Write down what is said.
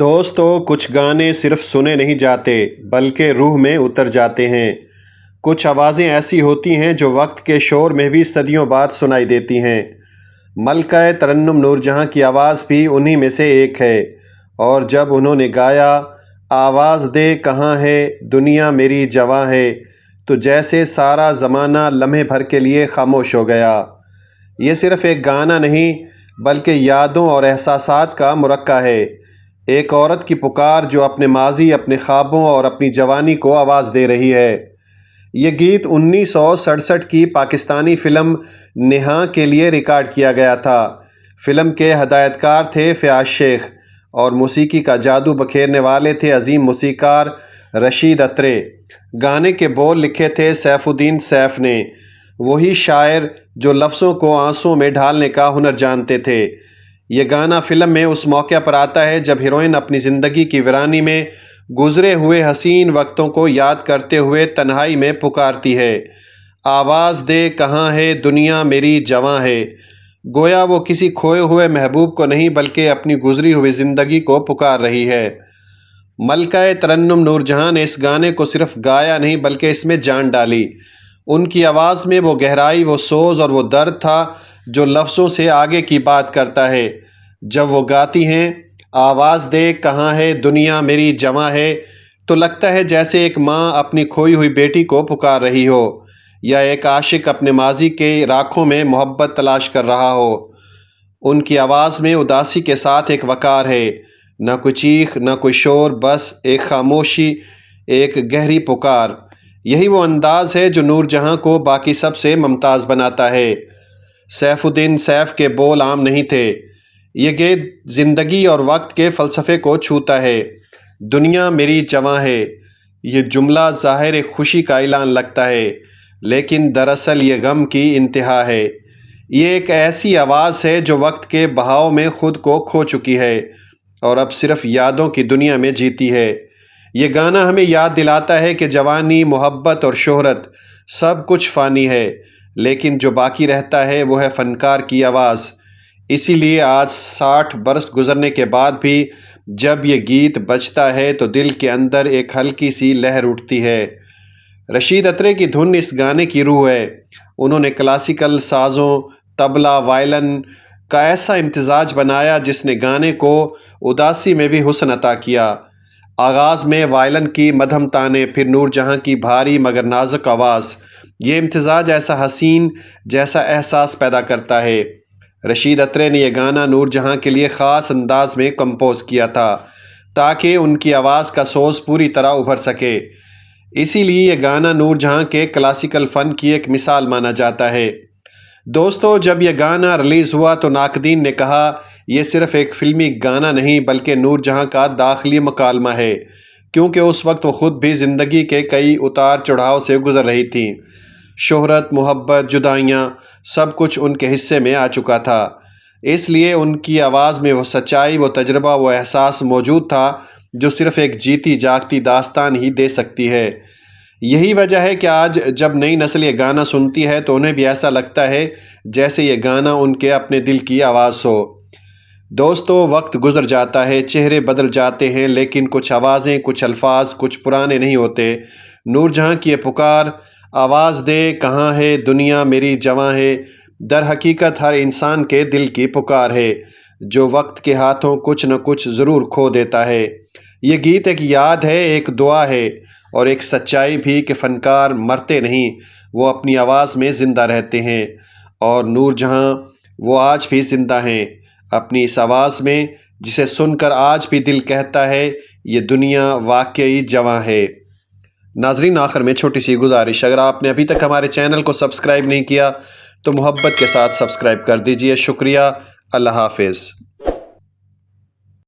دوستو کچھ گانے صرف سنے نہیں جاتے بلکہ روح میں اتر جاتے ہیں۔ کچھ آوازیں ایسی ہوتی ہیں جو وقت کے شور میں بھی صدیوں بعد سنائی دیتی ہیں۔ ملکہ ترنم نور جہاں کی آواز بھی انہی میں سے ایک ہے، اور جب انہوں نے گایا آواز دے کہاں ہے دنیا میری جواں ہے، تو جیسے سارا زمانہ لمحے بھر کے لیے خاموش ہو گیا۔ یہ صرف ایک گانا نہیں بلکہ یادوں اور احساسات کا مرکب ہے، ایک عورت کی پکار جو اپنے ماضی، اپنے خوابوں اور اپنی جوانی کو آواز دے رہی ہے۔ یہ گیت 1967 کی پاکستانی فلم نیہا کے لیے ریکارڈ کیا گیا تھا۔ فلم کے ہدایت کار تھے فیاض شیخ اور موسیقی کا جادو بکھیرنے والے تھے عظیم موسیقار رشید اترے۔ گانے کے بول لکھے تھے سیف الدین سیف نے، وہی شاعر جو لفظوں کو آنسوؤں میں ڈھالنے کا ہنر جانتے تھے۔ یہ گانا فلم میں اس موقع پر آتا ہے جب ہیروئن اپنی زندگی کی ویرانی میں گزرے ہوئے حسین وقتوں کو یاد کرتے ہوئے تنہائی میں پکارتی ہے، آواز دے کہاں ہے دنیا میری جواں ہے۔ گویا وہ کسی کھوئے ہوئے محبوب کو نہیں بلکہ اپنی گزری ہوئی زندگی کو پکار رہی ہے۔ ملکہ ترنم نور جہاں نے اس گانے کو صرف گایا نہیں بلکہ اس میں جان ڈالی۔ ان کی آواز میں وہ گہرائی، وہ سوز اور وہ درد تھا جو لفظوں سے آگے کی بات کرتا ہے۔ جب وہ گاتی ہیں آواز دے کہاں ہے دنیا میری جواں ہے، تو لگتا ہے جیسے ایک ماں اپنی کھوئی ہوئی بیٹی کو پکار رہی ہو، یا ایک عاشق اپنے ماضی کے راکھوں میں محبت تلاش کر رہا ہو۔ ان کی آواز میں اداسی کے ساتھ ایک وقار ہے، نہ کوئی چیخ نہ کوئی شور، بس ایک خاموشی، ایک گہری پکار۔ یہی وہ انداز ہے جو نور جہاں کو باقی سب سے ممتاز بناتا ہے۔ سیف الدین سیف کے بول عام نہیں تھے۔ یہ گیت زندگی اور وقت کے فلسفے کو چھوتا ہے۔ دنیا میری جواں ہے، یہ جملہ ظاہر خوشی کا اعلان لگتا ہے، لیکن دراصل یہ غم کی انتہا ہے۔ یہ ایک ایسی آواز ہے جو وقت کے بہاؤ میں خود کو کھو چکی ہے اور اب صرف یادوں کی دنیا میں جیتی ہے۔ یہ گانا ہمیں یاد دلاتا ہے کہ جوانی، محبت اور شہرت سب کچھ فانی ہے، لیکن جو باقی رہتا ہے وہ ہے فنکار کی آواز۔ اسی لیے آج 60 برس گزرنے کے بعد بھی جب یہ گیت بجتا ہے تو دل کے اندر ایک ہلکی سی لہر اٹھتی ہے۔ رشید اترے کی دھن اس گانے کی روح ہے۔ انہوں نے کلاسیکل سازوں، طبلہ، وائلن کا ایسا امتزاج بنایا جس نے گانے کو اداسی میں بھی حسن عطا کیا۔ آغاز میں وائلن کی مدھم تانیں، پھر نور جہاں کی بھاری مگر نازک آواز۔ یہ امتزاج ایسا حسین جیسا احساس پیدا کرتا ہے۔ رشید اترے نے یہ گانا نور جہاں کے لیے خاص انداز میں کمپوز کیا تھا تاکہ ان کی آواز کا سوز پوری طرح ابھر سکے۔ اسی لیے یہ گانا نور جہاں کے کلاسیکل فن کی ایک مثال مانا جاتا ہے۔ دوستو جب یہ گانا ریلیز ہوا تو ناقدین نے کہا یہ صرف ایک فلمی گانا نہیں بلکہ نور جہاں کا داخلی مکالمہ ہے، کیونکہ اس وقت وہ خود بھی زندگی کے کئی اتار چڑھاؤ سے گزر رہی تھیں۔ شہرت، محبت، جدائیاں، سب کچھ ان کے حصے میں آ چکا تھا۔ اس لیے ان کی آواز میں وہ سچائی، وہ تجربہ، وہ احساس موجود تھا جو صرف ایک جیتی جاگتی داستان ہی دے سکتی ہے۔ یہی وجہ ہے کہ آج جب نئی نسل یہ گانا سنتی ہے تو انہیں بھی ایسا لگتا ہے جیسے یہ گانا ان کے اپنے دل کی آواز ہو۔ دوستو وقت گزر جاتا ہے، چہرے بدل جاتے ہیں، لیکن کچھ آوازیں، کچھ الفاظ، کچھ پرانے نہیں ہوتے۔ نور جہاں کی یہ پکار، آواز دے کہاں ہے دنیا میری جواں ہے، در حقیقت ہر انسان کے دل کی پکار ہے جو وقت کے ہاتھوں کچھ نہ کچھ ضرور کھو دیتا ہے۔ یہ گیت ایک یاد ہے، ایک دعا ہے اور ایک سچائی بھی کہ فنکار مرتے نہیں، وہ اپنی آواز میں زندہ رہتے ہیں، اور نور جہاں وہ آج بھی زندہ ہیں اپنی اس آواز میں جسے سن کر آج بھی دل کہتا ہے یہ دنیا واقعی جواں ہے۔ ناظرین آخر میں چھوٹی سی گزارش، اگر آپ نے ابھی تک ہمارے چینل کو سبسکرائب نہیں کیا تو محبت کے ساتھ سبسکرائب کر دیجئے۔ شکریہ، اللہ حافظ۔